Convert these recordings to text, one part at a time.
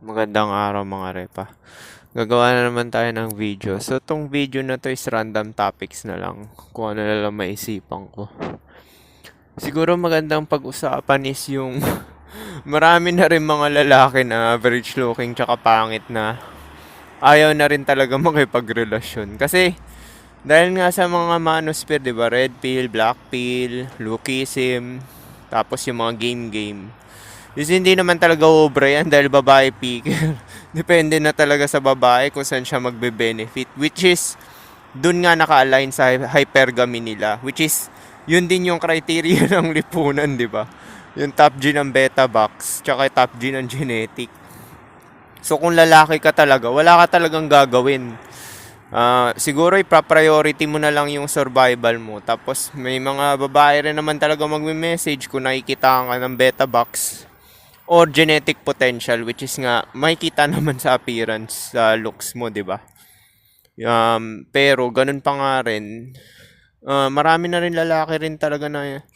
Magandang araw mga repa. Gagawa na naman tayo ng video. So, tong video na to is random topics na lang. Kung ano na lang maisipan ko. Siguro magandang pag-usapan is yung marami na rin mga lalaki na average looking tsaka pangit na ayaw na rin talaga makipagrelasyon. Kasi dahil nga sa mga manosphere, di ba? Red pill, black pill, lookism, tapos yung mga game-game. Kasi hindi naman talaga obra yan dahil babae picker. Depende na talaga sa babae kung saan siya magbe-benefit. Which is, dun nga naka-align sa hypergamy nila. Which is, yun din yung criteria ng lipunan, di ba? Yung top G ng beta box, tsaka top G ng genetic. So kung lalaki ka talaga, wala ka talagang gagawin. Siguro ipa-priority mo na lang yung survival mo. Tapos may mga babae rin naman talaga magme-message kung nakikita ka ng beta box or genetic potential, which is nga makikita naman sa appearance, sa looks mo, 'di ba? Pero ganun pa nga rin, marami na rin lalaki rin talaga na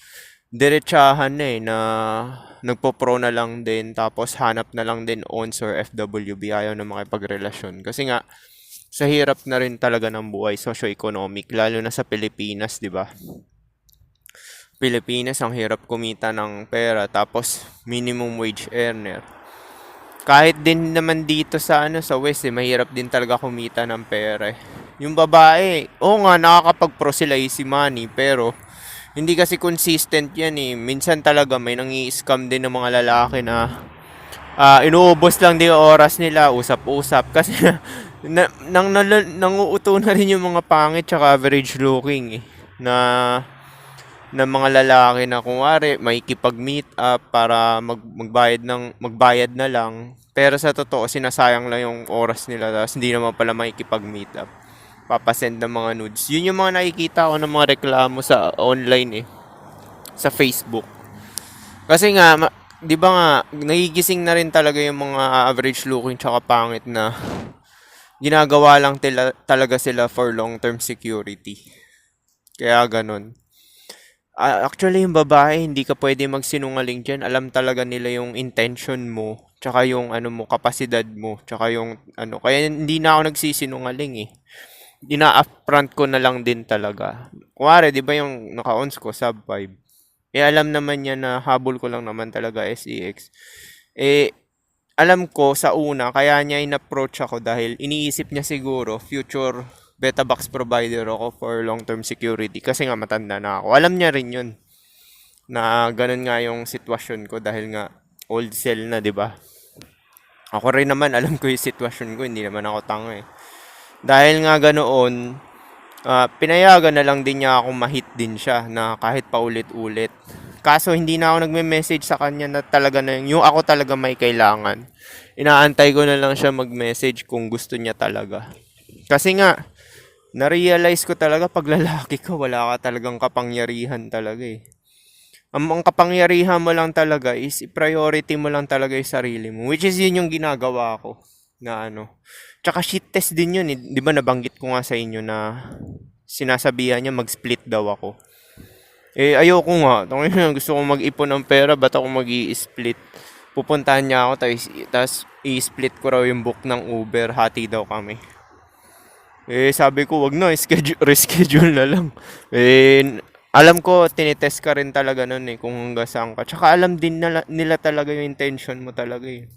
diretsahan na na nagpo-pro na lang din tapos hanap na lang din ons or FWB, ayaw na makipagrelasyon kasi nga sa hirap na rin talaga ng buhay socio-economic, lalo na sa Pilipinas, 'di ba? Pilipinas ang hirap kumita ng pera tapos minimum wage earner. Kahit din naman dito sa sa West mahirap din talaga kumita ng pera. Yung babae, oo nga nakakapag-pro sila easy money pero hindi kasi consistent yan eh. Minsan talaga may nangi-scam din ng mga lalaki na inuubos lang din yung oras nila, usap-usap kasi nanguuto na rin yung mga pangit tsaka average looking eh, na mga lalaki na kunwari makikipag-meet up para magbayad na lang. Pero sa totoo sinasayang lang yung oras nila tapos hindi naman pala makikipag-meet up. Papasend ng mga nudes. Yun yung mga nakikita ko ng mga reklamo sa online eh, sa Facebook. Kasi nga 'di ba nga nagigising na rin talaga yung mga average looking tsaka pangit na ginagawa lang talaga sila for long-term security. Kaya ganun. Actually, yung babae, hindi ka pwede magsinungaling dyan. Alam talaga nila yung intention mo, tsaka yung mo, kapasidad mo, tsaka yung Kaya hindi na ako nagsisinungaling eh. Ina-upfront ko na lang din talaga. Kuwari, di ba yung naka-ons ko, sub 5. Eh, alam naman niya na habol ko lang naman talaga SEX. Eh, alam ko sa una, kaya niya in-approach ako dahil iniisip niya siguro future beta box provider ako for long-term security kasi nga matanda na ako. Alam niya rin yun na ganun nga yung sitwasyon ko dahil nga old cell na, di ba? Ako rin naman alam ko yung sitwasyon ko, hindi naman ako tanga eh. Dahil nga ganoon, pinayagan na lang din niya ako ma-hit din siya na kahit paulit-ulit. Kaso hindi na ako nagme-message sa kanya na talaga na yung ako talaga may kailangan. Inaantay ko na lang siya mag-message kung gusto niya talaga. Kasi nga, na-realize ko talaga pag lalaki ka, wala ka talagang kapangyarihan talaga eh. Ang kapangyarihan mo lang talaga is i-priority mo lang talaga yung sarili mo. Which is yun yung ginagawa ko na Tsaka shit test din yun eh. Di ba nabanggit ko nga sa inyo na sinasabihan niya mag-split daw ako. Eh ayoko nga. Gusto ko mag-ipon ng pera, ba't ako mag-i-split? Pupuntahan niya ako, tapos i-split ko raw yung book ng Uber, hati daw kami. Eh, sabi ko, wag na, reschedule na lang. Eh, alam ko, tinitest ka rin talaga nun eh, kung hanggang saan ka. Tsaka alam din nila talaga yung intention mo talaga eh.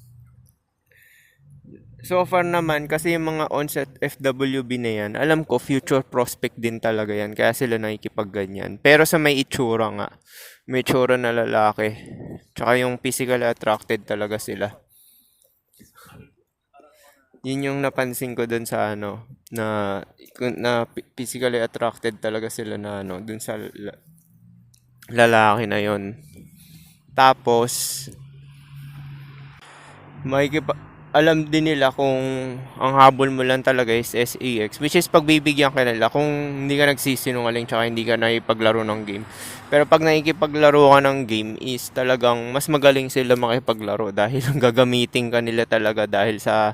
So far naman, kasi yung mga onset FWB na yan, alam ko, future prospect din talaga yan. Kaya sila nakikipagganyan. Pero sa may itsura nga, may itsura na lalaki. Tsaka yung physically attracted talaga sila. Yun yung napansin ko dun sa na physically attracted talaga sila na dun sa lalaki na yon. Tapos alam din nila kung ang habol mo lang talaga is SEX, which is pagbibigyan ka nila kung hindi ka nagsisinungaling tsaka hindi ka nakipaglaro ng game. Pero pag nakikipaglaro ka ng game is talagang mas magaling sila makipaglaro dahil gagamitin ka nila talaga dahil sa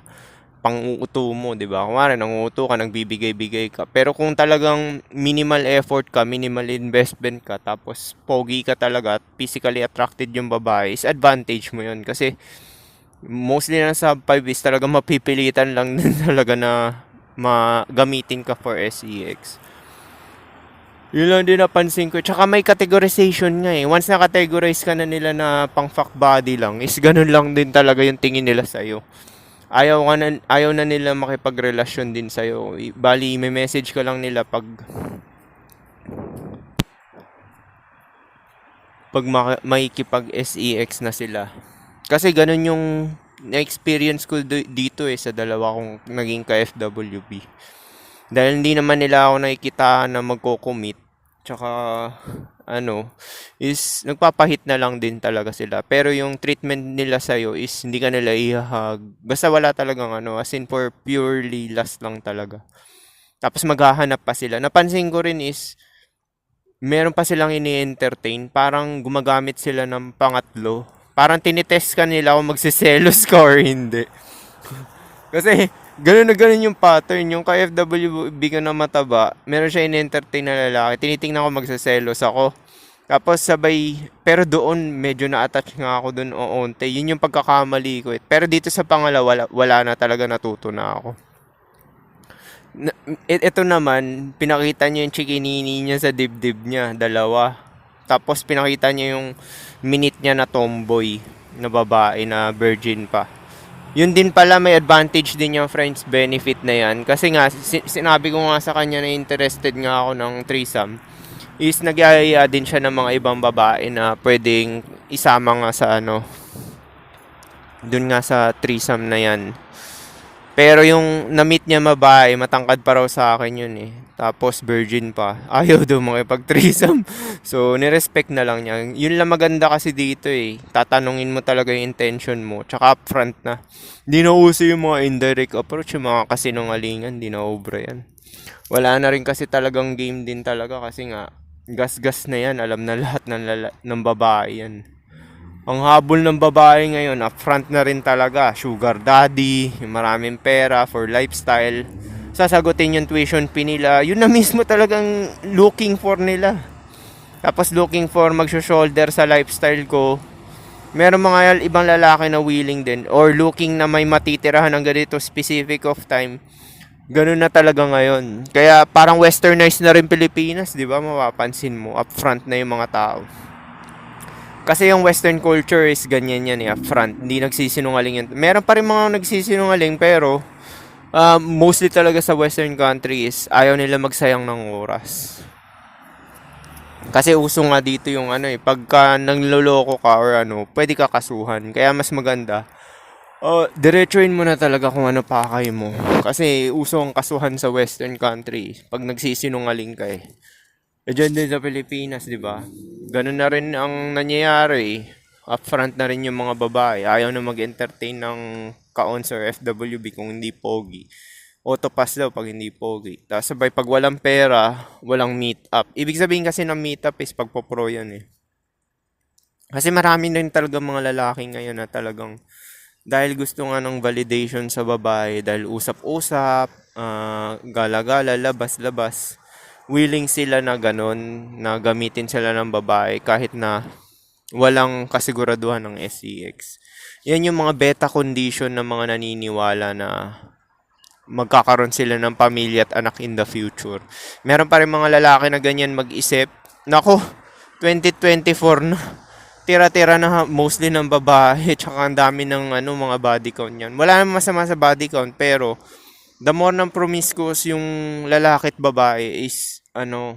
pang-uuto mo, 'di ba? Kumare nanguuto ka, nagbibigay-bigay ka. Pero kung talagang minimal effort ka, minimal investment ka, tapos pogi ka talaga at physically attracted yung babae, is advantage mo 'yun kasi Mostly na sub 5 is talaga mapipilitan lang din talaga na magamitin ka for SEX. Yun lang din napansin ko. Tsaka may categorization nga eh. Once na-categorize ka na nila na pang fuck body lang, is ganun lang din talaga yung tingin nila sa'yo. Ayaw na nila makipagrelasyon din sa'yo. Bali, may message ka lang nila pag makikipag-SEX na sila. Kasi ganun yung na-experience ko dito eh sa dalawa kong naging ka-FWB. Dahil hindi naman nila ako nakikita na magko-commit. Tsaka is nagpapahit na lang din talaga sila. Pero yung treatment nila sa'yo is hindi ka nila ihahag. Basta wala talagang as in for purely last lang talaga. Tapos maghahanap pa sila. Napansin ko rin is meron pa silang ini-entertain. Parang gumagamit sila ng pangatlo. Parang tinitest ka nila kung magsiselos ka or hindi. Kasi ganun na ganun yung pattern. Yung ka-FWB ko na mataba, meron siya in-entertain na lalaki. Tinitingnan ko magsaselos ako. Tapos sabay, pero doon medyo na-attach nga ako doon o onte. Yun yung pagkakamali ko eh. Pero dito sa pangalawa, wala na talaga, natuto na ako. Ito naman, pinakita niya yung chikinini niya sa dibdib niya, dalawa. Tapos pinakita niya yung minute niya na tomboy, na babae na virgin pa. Yun din pala, may advantage din yung friends benefit na yan. Kasi nga, sinabi ko nga sa kanya na interested nga ako ng threesome. Is nagyayaya din siya ng mga ibang babae na pwedeng isama nga sa dun nga sa threesome na yan. Pero yung na-meet niya babae, matangkad pa raw sa akin yun eh. Tapos virgin pa. Ayaw daw makipag-threesome. So, nirespect na lang niya. Yun lang maganda kasi dito eh. Tatanungin mo talaga yung intention mo. Tsaka upfront na. Hindi na uso yung mga indirect approach. Yung mga kasinungalingan, hindi na obra yan. Wala na rin kasi talagang game din talaga. Kasi nga, gas-gas na yan. Alam na lahat ng babae yan. Ang habol ng babae ngayon, upfront na rin talaga. Sugar daddy, maraming pera for lifestyle. Sasagutin yung tuition fee nila. Yun na mismo talagang looking for nila. Tapos looking for magsho-shoulder sa lifestyle ko. Meron mga ibang lalaki na willing din or looking na may matitirahan ng ganito specific of time. Ganun na talaga ngayon. Kaya parang westernized na rin Pilipinas, di ba? Mapapansin mo, upfront na yung mga tao. Kasi yung western culture is ganyan yan eh, upfront. Hindi nagsisinungaling yan. Meron pa rin mga nagsisinungaling pero mostly talaga sa western countries, ayaw nila magsayang ng oras. Kasi uso nga dito yung pagka nangloloko ka or pwede ka kasuhan. Kaya mas maganda, diretsuin mo na talaga kung ano pakay mo. Kasi uso ang kasuhan sa western countries pag nagsisinungaling ka eh. Diyan din sa Pilipinas, di ba? Ganun na rin ang nangyayari. Upfront na rin yung mga babae. Ayaw na mag-entertain ng ka-ons or FWB kung hindi pogi. Autopass daw pag hindi pogi. Tapos sabay pag walang pera, walang meet up. Ibig sabihin kasi ng meet up is pagpopro yan eh. Kasi marami na rin talaga mga lalaki ngayon na talagang dahil gusto nga ng validation sa babae, dahil usap-usap, gala-gala, labas-labas, willing sila na ganun, na gamitin sila ng babae kahit na walang kasiguraduhan ng SEX. Yan yung mga beta condition ng mga naniniwala na magkakaroon sila ng pamilya at anak in the future. Meron pa rin mga lalaki na ganyan mag-isip. Nako, 2024 na. Tira-tira na mostly ng babae. Tsaka ang dami ng mga body count yan. Wala namang masama sa body count pero the more ng promiscuous yung lalaki at babae is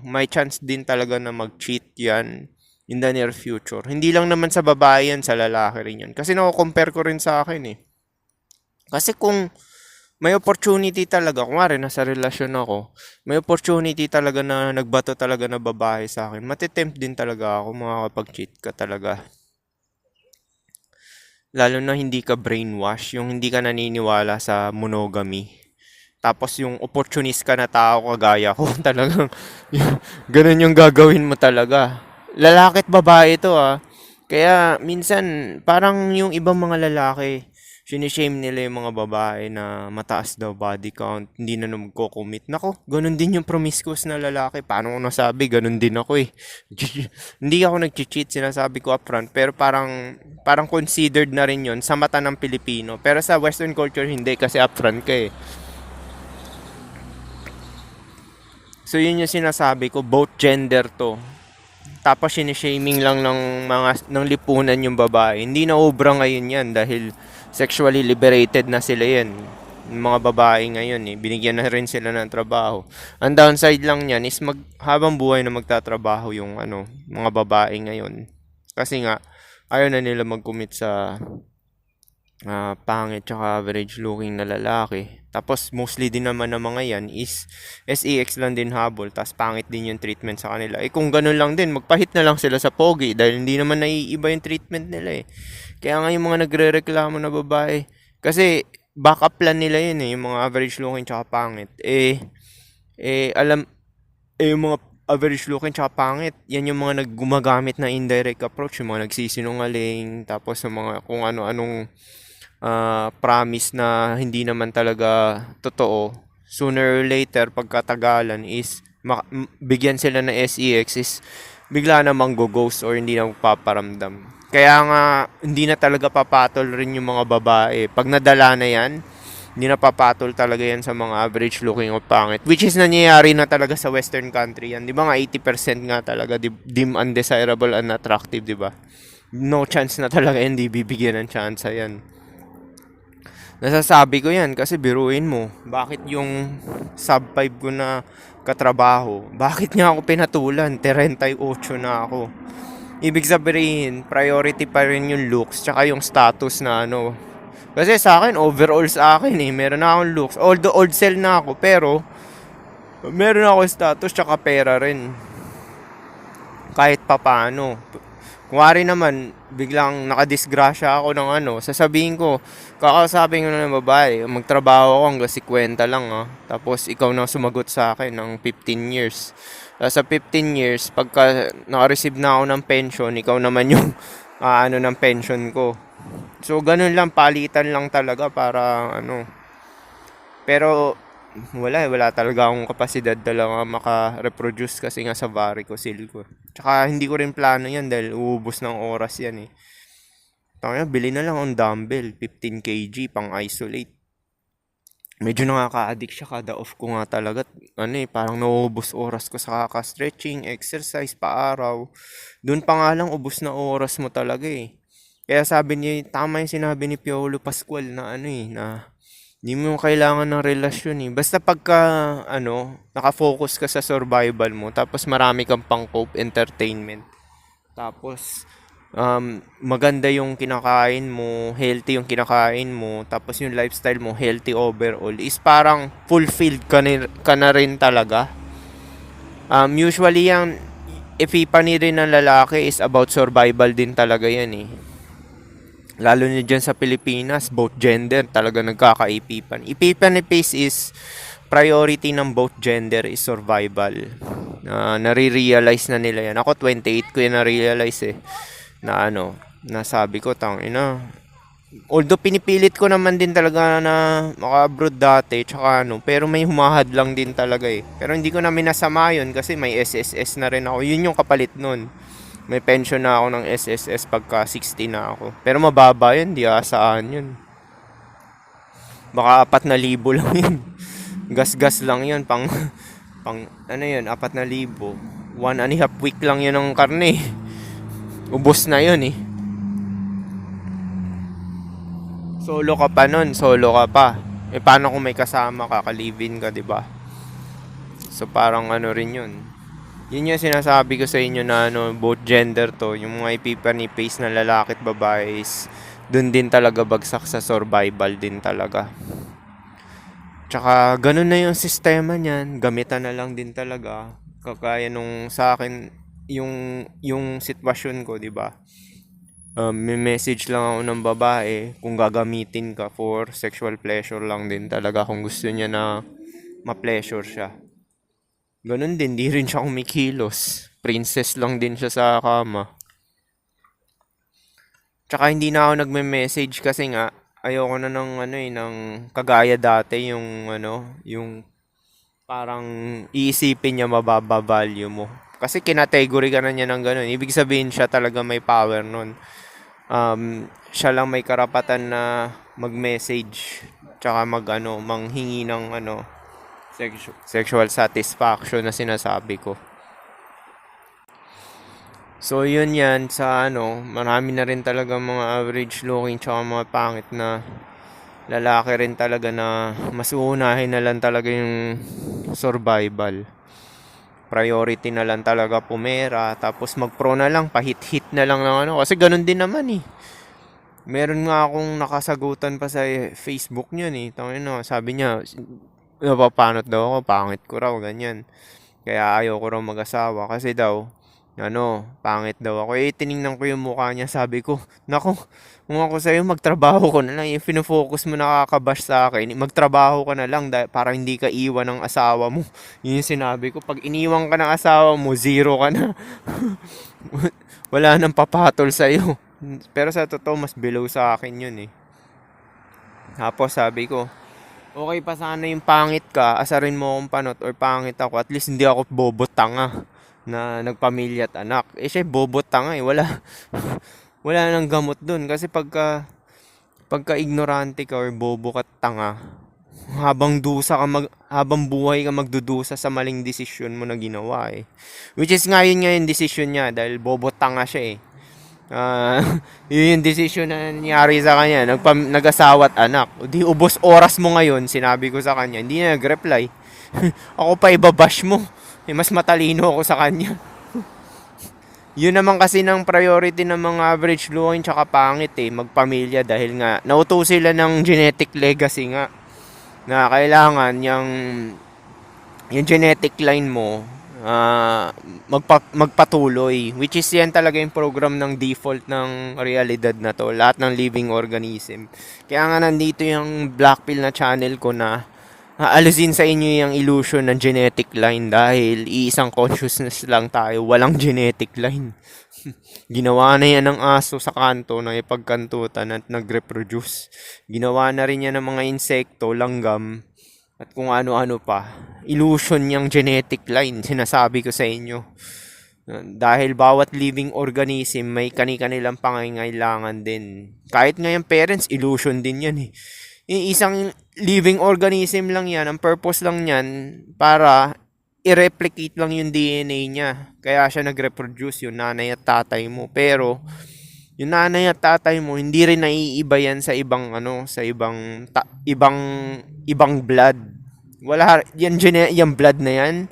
may chance din talaga na mag-cheat yan in the near future. Hindi lang naman sa babae yan, sa lalaki rin yan. Kasi nako-compare ko rin sa akin eh. Kasi kung may opportunity talaga, kunwari nasa relasyon ako, may opportunity talaga na nagbato talaga na babae sa akin, matitempt din talaga ako makakapag-cheat ka talaga. Lalo na hindi ka brainwash, yung hindi ka naniniwala sa monogamy. Tapos yung opportunist ka na tao kagaya ko, talagang ganun yung gagawin mo talaga. Lalaki at babae ito ah. Kaya minsan parang yung ibang mga lalaki, Sinishame nila yung mga babae na mataas daw body count, hindi na magko-commit. Nako, ganun din yung promiscuous na lalaki. Paano ko nasabi? Ganun din ako eh. Hindi ako nag-cheat, sinasabi ko upfront. Pero parang considered na rin yun sa mata ng Pilipino. Pero sa Western culture, hindi kasi upfront ka eh. So yun yung sinasabi ko, both gender to. Tapos sinishaming lang ng lipunan yung babae. Hindi na obra ngayon yan dahil sexually liberated na sila yan. Yung mga babae ngayon binigyan na rin sila ng trabaho. Ang downside lang niyan is habang buhay na magtatrabaho yung mga babae ngayon. Kasi nga ayaw na nila mag-commit sa pangit tsaka average looking na lalaki. Tapos mostly din naman ng mga yan is SEX lang din habol, tapos pangit din yung treatment sa kanila. Kung ganun lang din, magpahit na lang sila sa pogi dahil hindi naman naiiba yung treatment nila eh. Kaya nga yung mga nagre-reklamo na babae, kasi backup plan nila yun yung mga average looking tsaka pangit. Yung mga average looking tsaka pangit, yan yung mga naggumagamit na indirect approach, yung mga nagsisinungaling, tapos yung mga kung ano-anong promise na hindi naman talaga totoo. Sooner or later, pagkatagalan is bigyan sila ng SEX is bigla namang go-ghost or hindi na magpaparamdam. Kaya nga, hindi na talaga papatol rin yung mga babae. Pag nadala na yan, hindi na papatol talaga yan sa mga average looking o pangit. Which is nangyayari na talaga sa western country yan. Di ba nga 80% nga talaga dim undesirable and attractive, di ba? No chance na talaga hindi bibigyan ng chance yan. Nasasabi ko yan kasi biruin mo, bakit yung sub 5 ko na katrabaho, bakit niya ako pinatulan, 38 na ako. Ibig sabihin, priority pa rin yung looks tsaka yung status na Kasi sa akin, overall sa akin meron na akong looks. Although old sell na ako, pero meron ako status tsaka pera rin. Kahit papano. Kunwari naman, biglang nakadisgrasya ako ng sasabihin ko, kakausapin ko na ng babae, magtrabaho ako hanggang 50 lang Tapos ikaw na sumagot sa akin ng 15 years. Sa 15 years, pagka naka-receive na ako ng pension, ikaw naman yung ng pension ko. So, ganun lang, palitan lang talaga para Pero, wala talaga akong kapasidad talaga maka-reproduce kasi nga sa varicocele ko. Tsaka hindi ko rin plano yan dahil uubos ng oras yan Tangina, bili na lang ang dumbbell, 15 kg pang isolate. Medyo nakaka-addict siya kada off ko nga talaga. Parang nauubos oras ko sa kaka-stretching, exercise pa araw. Doon pa nga lang ubos na oras mo talaga Kaya sabi niya, tama yung sinabi ni Piolo Pascual na na hindi mo kailangan ng relasyon Basta pagka, nakafocus ka sa survival mo, tapos marami kang pang-cope entertainment. Tapos, maganda yung kinakain mo, healthy yung kinakain mo, tapos yung lifestyle mo, healthy overall, is parang fulfilled ka na rin talaga. Usually yung ipipani rin ng lalaki is about survival din talaga yan Lalo na dyan sa Pilipinas, both gender talaga nagkakaipipan. Ipipan ni Pace is priority ng both gender is survival. Nare-realize na nila yan. Ako 28 ko yan na-realize na nasabi ko, although pinipilit ko naman din talaga na maka-abroad dati, tsaka pero may humahad lang din talaga Pero hindi ko na minasama yun kasi may SSS na rin ako. Yun yung kapalit nun. May pension na ako ng SSS pagka 60 na ako. Pero mababa yun, di asaan yun. Baka 4,000 lang yun. Gas-gas lang yun, pang 4,000. 1.5 week lang yun ng karne. Ubos na yun Solo ka pa nun, solo ka pa. Paano kung may kasama ka, ka-live-in ka, diba? So parang rin yun. Yun yung sinasabi ko sa inyo na both gender to, yung mga ipipani face na lalaki at babae is dun din talaga bagsak sa survival din talaga. Tsaka ganun na yung sistema niyan, gamitan na lang din talaga. Kagaya nung sa akin yung sitwasyon ko, 'di ba? May message lang ako ng babae kung gagamitin ka for sexual pleasure lang din talaga kung gusto niya na ma-pleasure siya. Ganun din, di rin siya kumikilos. Princess lang din siya sa kama. Tsaka hindi na ako nagme-message kasi nga ayoko na ng ano eh, ng kagaya dati yung ano, yung parang iisipin niya mababa value mo. Kasi kinategory ka na niya ng ganun. Ibig sabihin siya talaga may power nun. Siya lang may karapatan na mag-message tsaka manghingi ng sexual satisfaction na sinasabi ko. So yun yan sa marami na rin talaga mga average looking tsaka mga pangit na lalaki rin talaga na mas uunahin na lang talaga yung survival. Priority na lang talaga pumera, tapos mag-pro na lang, pahit-hit na lang ng kasi ganun din naman eh. Meron nga akong nakasagutan pa sa Facebook niyan eh. Sabi niya, napapanot daw ako, pangit ko raw, ganyan. Kaya ayaw ko raw mag-asawa kasi daw, pangit daw ako. Tiningnan ko yung mukha niya, sabi ko, nako, kung ako sa'yo, magtrabaho ko na lang. Yung pinofocus mo nakakabash sa akin, magtrabaho ka na lang para hindi ka iwan ng asawa mo. Yun yung sinabi ko, pag iniwan ka ng asawa mo, zero ka na. Wala nang papatol sa'yo. Pero sa totoo, mas below sa akin yun eh. Tapos sabi ko, okay pa sana yung pangit ka, asarin mo akong panot or pangit ako, at least hindi ako bobo tanga na nagpamilya at anak. Siya bobo tanga eh, wala nang gamot dun kasi pagka ignorante ka or bobo ka tanga, habang buhay ka magdudusa sa maling desisyon mo na ginawa eh. Which is ngayon yung desisyon niya dahil bobo tanga siya eh. Yun yung desisyon na nangyari sa kanya, nag-asawa at anak. Di ubos oras mo ngayon, sinabi ko sa kanya, hindi na nag-reply. Ako pa ibabash mo. Mas matalino ako sa kanya. Yun naman kasi ng priority ng mga average looking tsaka pangit eh, magpamilya dahil nga nauto sila ng genetic legacy nga na kailangan yung genetic line mo magpatuloy, which is yan talaga yung program ng default ng realidad na to, lahat ng living organism. Kaya nga nandito yung black pill na channel ko na aalisin sa inyo yung illusion ng genetic line dahil iisang consciousness lang tayo, walang genetic line. Ginawa na yan ng aso sa kanto na ipagkantutan at nag-reproduce. Ginawa na rin yan ng mga insekto, langgam, at kung ano-ano pa. Illusion yung genetic line, sinasabi ko sa inyo. Dahil bawat living organism may kani-kanilang pangangailangan din. Kahit nga yung parents, illusion din yan eh. Isang living organism lang yan, ang purpose lang yan para i-replicate lang yung DNA niya. Kaya siya nag-reproduce, yung nanay at tatay mo. Pero yung nanay at tatay mo hindi rin naiiba yan sa ibang ibang blood. Wala yan, yung blood na yan,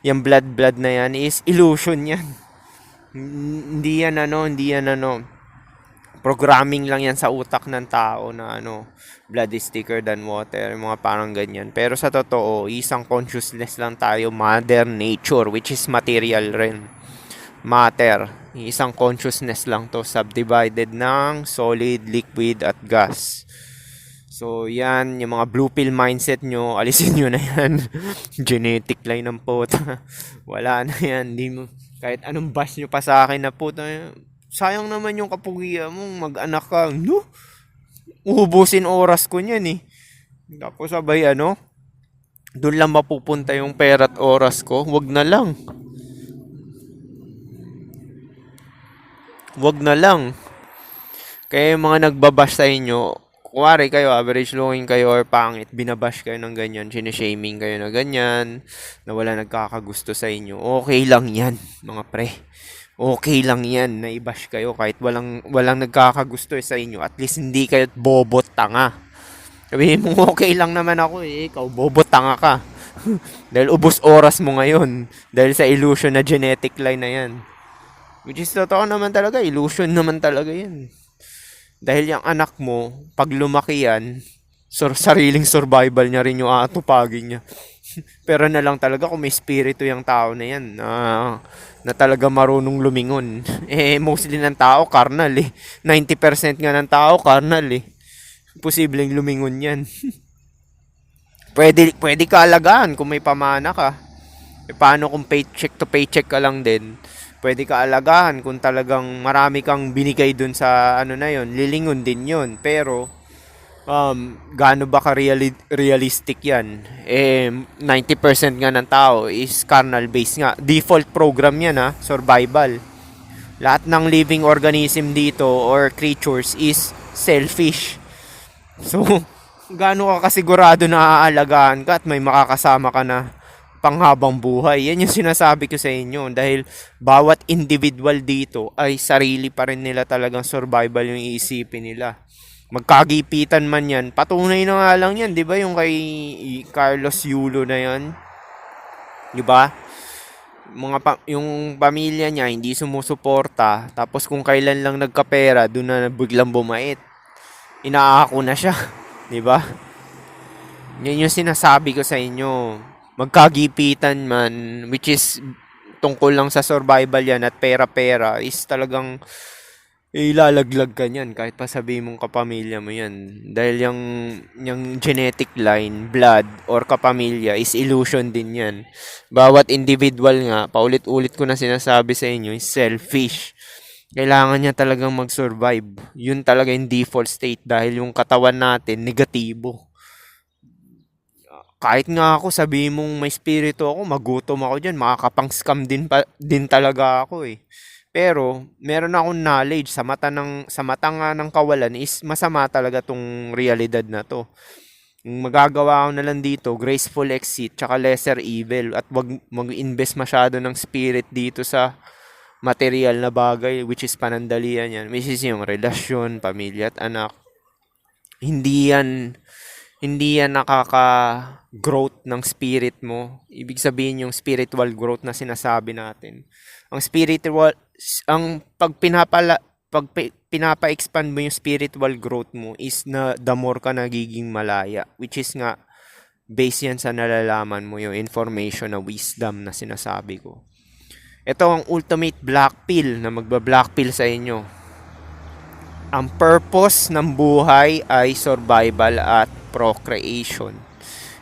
yung blood na yan is illusion yan. Hindi yan programming lang yan sa utak ng tao na blood is thicker than water, mga parang ganyan. Pero sa totoo, isang consciousness lang tayo, mother nature, which is material rin. Matter, isang consciousness lang to, subdivided ng solid, liquid at gas. So yan, yung mga blue pill mindset nyo, alisin nyo na yan. Genetic line ng puta. Wala na yan. Di mo, kahit anong bash nyo pa sa akin na puta, sayang naman yung kapugian mong mag-anak ka. Uhubusin oras ko niyan eh. Tapos sabay doon lang mapupunta yung pera at oras ko. Wag na lang. Kaya yung mga nagbabash sa inyo, kuwari kayo, average looking kayo or pangit, binabash kayo ng ganyan, sineshaming kayo na ganyan, na wala nagkakagusto sa inyo. Okay lang yan, mga pre. Okay lang yan na i-bash kayo kahit walang nagkakagusto sa inyo. At least hindi kayo bobo tanga. Sabihin mo, okay lang naman ako eh. Ikaw, bobo tanga ka. Dahil ubos oras mo ngayon. Dahil sa illusion na genetic line na yan. Which is totoo naman talaga. Illusion naman talaga yan. Dahil yung anak mo, pag lumaki yan, sariling survival niya rin yung atupagin niya. Pero na lang talaga kung may spirito yung tao na yan na talaga marunong lumingon. Mostly ng tao carnal eh. 90% nga ng tao carnal eh. Posibleng lumingon yan. Pwede ka alagaan kung may pamana ka. Paano kung paycheck to paycheck ka lang din? Pwede ka alagaan kung talagang marami kang binigay dun sa na yon, lilingon din yon. Pero gaano ba realistic yan? 90% nga ng tao is carnal based nga. Default program yan survival. Lahat ng living organism dito or creatures is selfish. So, gaano ka kasigurado na aalagaan ka at may makakasama ka na panghabang buhay? Yan yung sinasabi ko sa inyo. Dahil bawat individual dito ay sarili pa rin nila talagang survival yung iisipin nila. Magkagipitan man yan. Patunay na nga lang yan, di ba? Yung kay Carlos Yulo na yan. Di ba? Yung pamilya niya hindi sumusuporta. Tapos kung kailan lang nagkapera, doon na biglang bumait. Inaako na siya. Di ba? Yan yung sinasabi ko sa inyo. Magkagipitan man, which is tungkol lang sa survival yan at pera-pera, is talagang ilalaglag ka niyan kahit pa sabihin mong kapamilya mo yan. Dahil yung genetic line, blood, or kapamilya is illusion din yan. Bawat individual nga, paulit-ulit ko na sinasabi sa inyo, is selfish. Kailangan niya talagang mag-survive. Yun talaga yung default state dahil yung katawan natin, negatibo. Kahit nga ako, sabihin mong may spirito ako, magutom ako dyan, makakapang-scam din talaga ako eh. Pero meron akong knowledge sa mata nga ng kawalan is masama talaga tong realidad na to. Magagawa ko na lang dito, graceful exit, tsaka lesser evil, at wag mag-invest masyado ng spirit dito sa material na bagay, which is panandalian yan, which is yung relasyon, pamilya at anak. Hindi yan nakaka-growth ng spirit mo. Ibig sabihin yung spiritual growth na sinasabi natin. Pag pinapa-expand mo yung spiritual growth mo is na the more ka nagiging malaya, which is nga base yan sa nalalaman mo yung information na wisdom na sinasabi ko. Ito ang ultimate black pill na magba-black pill sa inyo. Ang purpose ng buhay ay survival at procreation.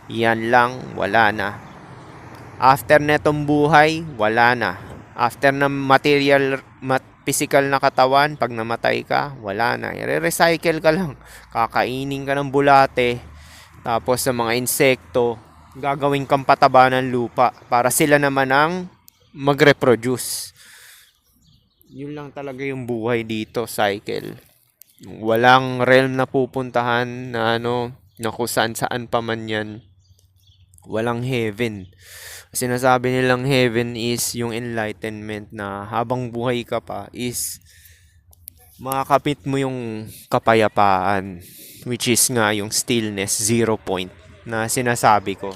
Yan lang, wala na. After netong buhay, wala na. After ng physical na katawan, pag namatay ka, wala na. I-recycle ka lang. Kakainin ka ng bulate, tapos sa mga insekto, gagawin kang pataba ng lupa para sila naman ang mag-reproduce. Yun lang talaga yung buhay dito, cycle. Walang realm na pupuntahan na na kung saan pa man yan. Walang heaven. Sinasabi nilang heaven is yung enlightenment na habang buhay ka pa is makakapit mo yung kapayapaan, which is nga yung stillness, 0 point na sinasabi ko.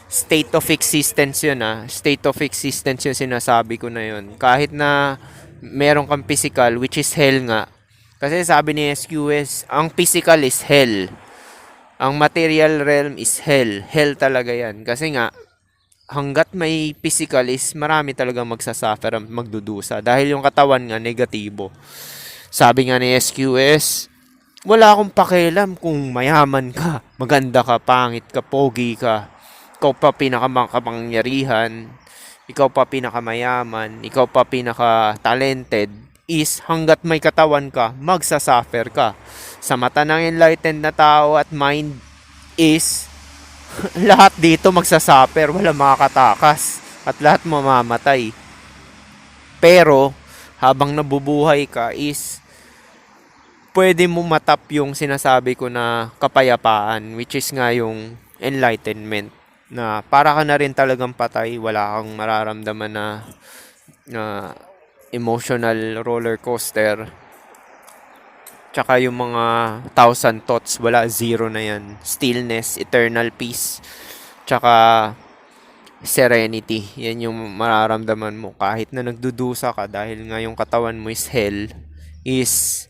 State of existence yun State of existence yung sinasabi ko na yun. Kahit na meron kang physical, which is hell nga. Kasi sabi ni SQS, ang physical is hell. Ang material realm is hell. Hell talaga yan. Kasi nga, hanggat may physical is marami talagang magsasuffer, magdudusa. Dahil yung katawan nga, negatibo. Sabi nga ni SQS, wala akong pakialam kung mayaman ka, maganda ka, pangit ka, pogi ka. Ikaw pa pinakamapangyarihan, ikaw pa pinakamayaman, ikaw pa pinaka-talented, is hanggat may katawan ka, magsasuffer ka. Sa mata ng enlightened na tao at mind is lahat dito magsasuffer, wala makakatakas at lahat mamamatay. Pero habang nabubuhay ka is pwede mo matap yung sinasabi ko na kapayapaan, which is nga yung enlightenment, na para ka na rin talagang patay, wala kang mararamdaman na emotional roller coaster. Tsaka yung mga 1,000 thoughts, wala, zero na yan. Stillness, eternal peace, tsaka serenity. Yan yung mararamdaman mo kahit na nagdudusa ka, dahil nga yung katawan mo is hell, is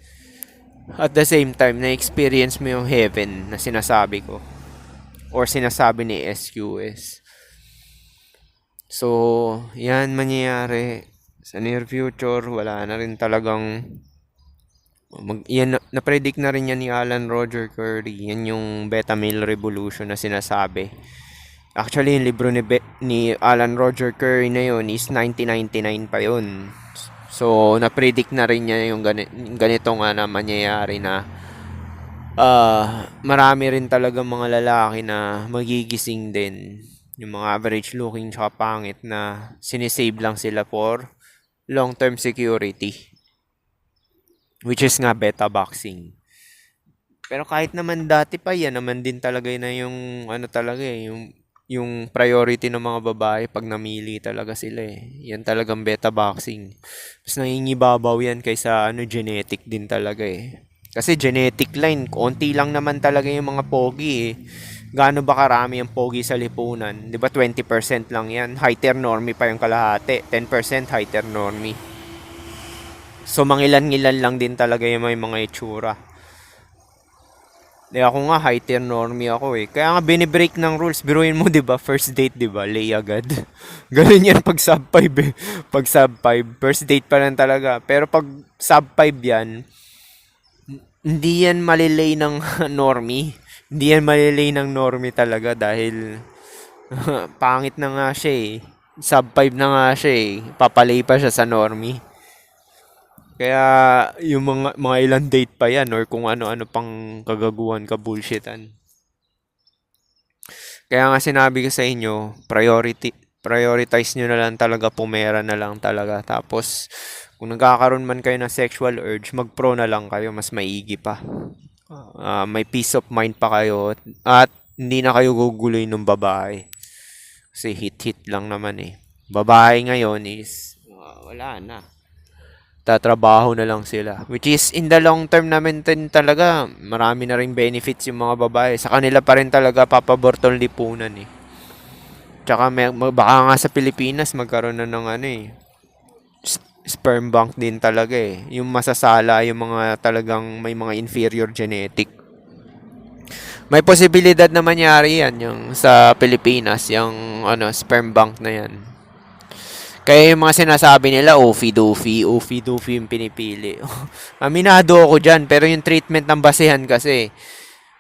at the same time na-experience mo yung heaven na sinasabi ko or sinasabi ni SQS. So, yan mangyayari sa near future. Wala na rin talagang yan, na-predict na rin yan ni Alan Roger Curry. Yan yung beta male revolution na sinasabi. Actually, yung libro ni Alan Roger Curry na yun is 1999 pa yun. So, na-predict na rin niya yung ganito nga na mangyayari na Marami rin talaga mga lalaki na magigising din. Yung mga average looking tsaka pangit na sinisave lang sila for long-term security. Which is nga beta boxing. Pero kahit naman dati pa yan naman din talaga na yung ano talaga yung priority ng mga babae pag namili talaga sila eh. Yan talagang beta boxing. Mas nangingibabaw yan kaysa genetic din talaga eh. Kasi genetic line, konti lang naman talaga yung mga pogi eh. Gaano ba karami ang pogi sa lipunan? 'Di ba 20% lang yan? Heteronormy pa yung kalahati. 10% heteronormy. So mangilan-ngilan lang din talaga yung may mga itsura. Di ako nga heteronormy ako eh. Kaya nga binibreak ng rules. Biruin mo 'di ba? First date 'di ba? Lay agad. Ganun yan pag sub 5 eh. Pag sub 5, first date pa lang talaga. Pero pag sub 5 yan, hindi yan malilay ng normie. Hindi yan malilay ng normie talaga dahil pangit na nga siya eh. Sub 5 na nga siya eh. Papalay pa siya sa normie. Kaya yung mga ilang date pa yan or kung ano-ano pang kagaguhan ka bullshitan. Kaya nga sinabi ko sa inyo, prioritize nyo na lang talaga, pumera na lang talaga. Tapos kung nagkakaroon man kayo ng sexual urge, mag-pro na lang kayo, mas maigi pa. May peace of mind pa kayo at hindi na kayo guguloy ng babae. Kasi hit-hit lang naman eh. Babae ngayon is wala na. Tatrabaho na lang sila. Which is in the long term naman din talaga, marami na ring benefits yung mga babae. Sa kanila pa rin talaga papabor tong lipunan eh. Tsaka baka nga sa Pilipinas magkaroon na ng sperm bank din talaga eh. Yung masasala, yung mga talagang may mga inferior genetic. May posibilidad na mangyari yan yung sa Pilipinas, yung sperm bank na yan. Kaya yung mga sinasabi nila, Ofi-dofi yung pinipili. Aminado ako dyan, pero yung treatment ng basehan kasi,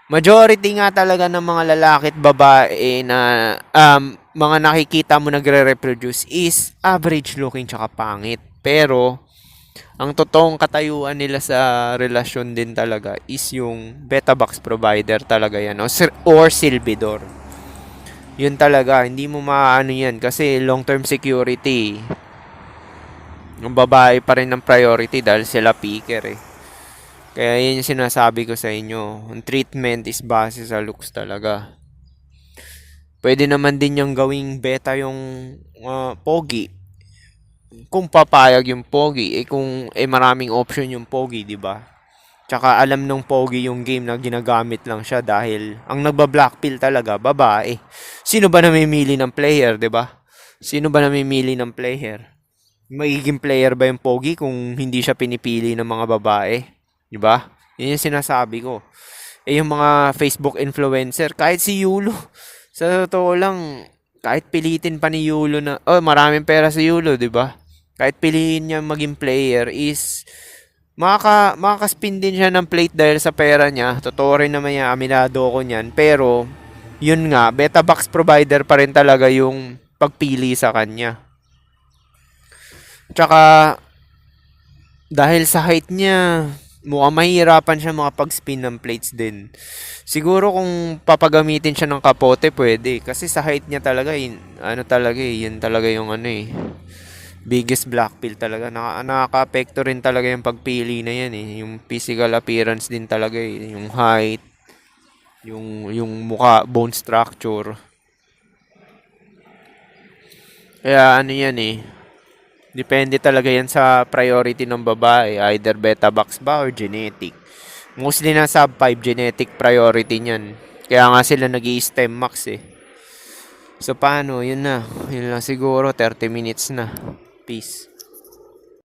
majority nga talaga ng mga lalaki at babae na mga nakikita mo nagre-reproduce is average looking tsaka pangit. Pero, ang totoong katayuan nila sa relasyon din talaga is yung beta box provider talaga yan, or silbidor. Yun talaga, hindi mo maano yan kasi long-term security. Yung babae pa rin ng priority dahil sila picker eh. Kaya yun yung sinasabi ko sa inyo. Ang treatment is base sa looks talaga. Pwede naman din yung gawing beta yung pogi. Kung papayag yung pogi, kung maraming option yung pogi, di ba? Tsaka alam nung pogi yung game na ginagamit lang siya dahil ang nagba-blackpill talaga, babae. Sino ba namimili ng player, 'di ba? Sino ba namimili ng player? Magiging player ba yung pogi kung hindi siya pinipili ng mga babae? 'Di ba? Yun yung sinasabi ko. Yung mga Facebook influencer, kahit si Yulo, sa totoo lang, kahit pilitin pa ni Yulo na, maraming pera si Yulo, 'di ba? Kahit piliin niya maging player is makakaspin din siya ng plate dahil sa pera niya. Totoo rin naman yan, aminado ako niyan. Pero, yun nga, beta box provider pa rin talaga yung pagpili sa kanya. Tsaka, dahil sa height niya, mukhang mahihirapan siya makapag-spin ng plates din. Siguro kung papagamitin siya ng kapote, pwede. Kasi sa height niya talaga, yun talaga yung biggest blackpill talaga. Nakaka-apekto rin talaga yung pagpili na yan eh. Yung physical appearance din talaga eh. Yung height, yung mukha, bone structure. Kaya yan eh. Depende talaga yan sa priority ng babae. Either beta box ba or genetic. Mostly na sub 5 genetic priority niyan. Kaya nga sila nag-i-stem max eh. So paano? Yun na. Yun lang siguro. 30 minutes na. Peace.